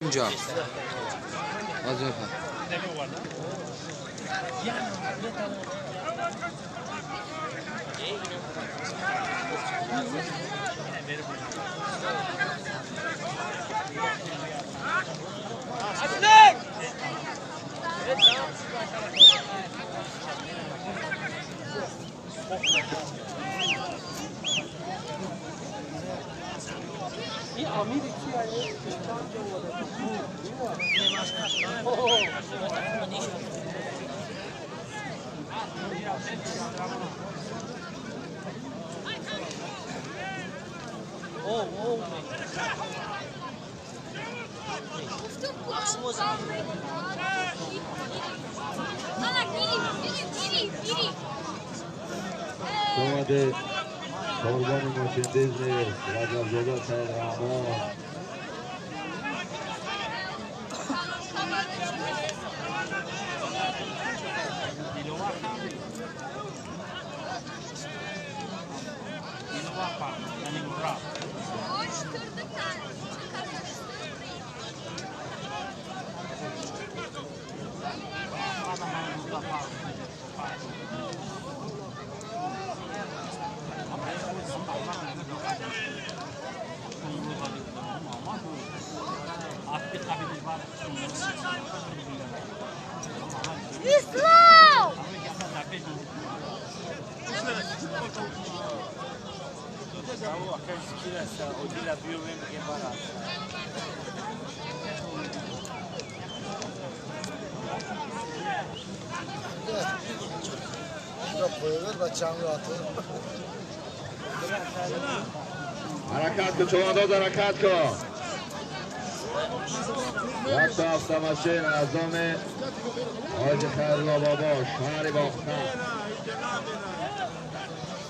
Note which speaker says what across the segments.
Speaker 1: اینجا از بفر
Speaker 2: این امیر کیه؟
Speaker 3: اومده قربان مرچندیز رجب زاده سید رحمان حرکت کو چوانداز حرکت کو وقت افتماشین اعظام حاج خیرالله بابا شهر باختن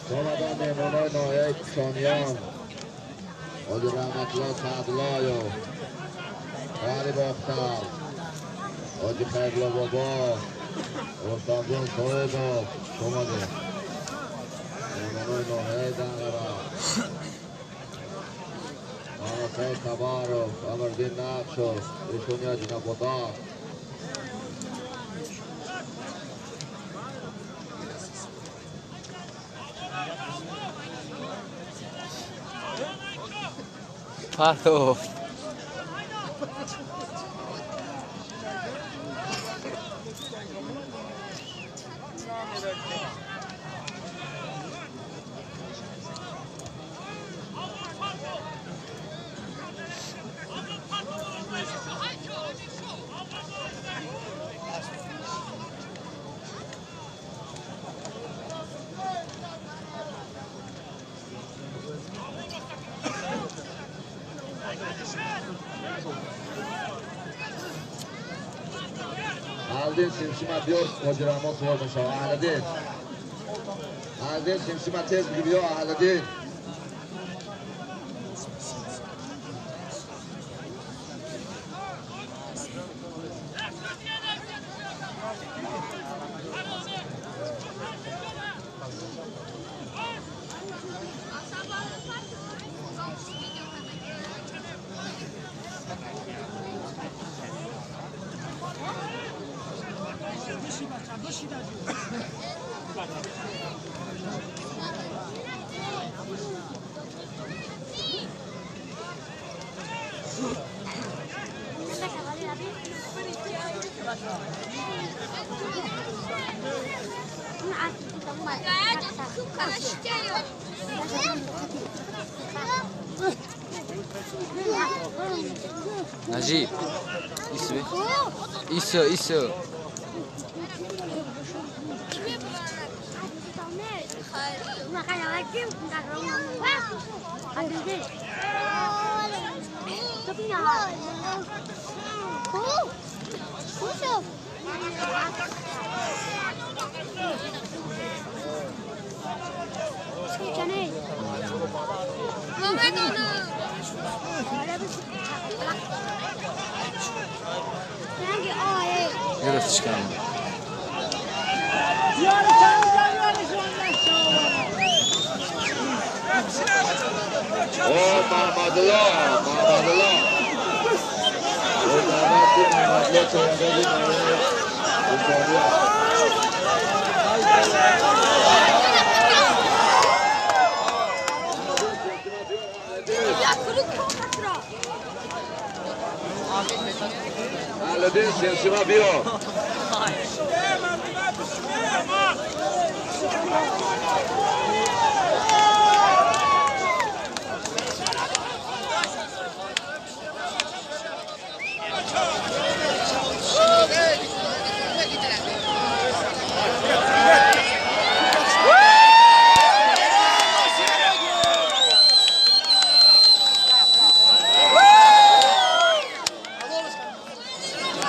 Speaker 3: چوانداز میمونای نایه کسانیان حاج رحمتالله سعدالله شهر باختن حاج خیرالله بابا رستمجان صاحب چوانداز میمونای نایه دنگران آقای تبارو امردین نقشو ایشونیا جناب بودا
Speaker 1: پرتو
Speaker 3: Aldin simsima diyor Hoca Rahman Suvar Maşallah Ahledin Aldin simsima tez gidiyor Ahledin
Speaker 1: نجيب إيسو درستش کردم محمد الله
Speaker 3: Ahledin Sensima Bio.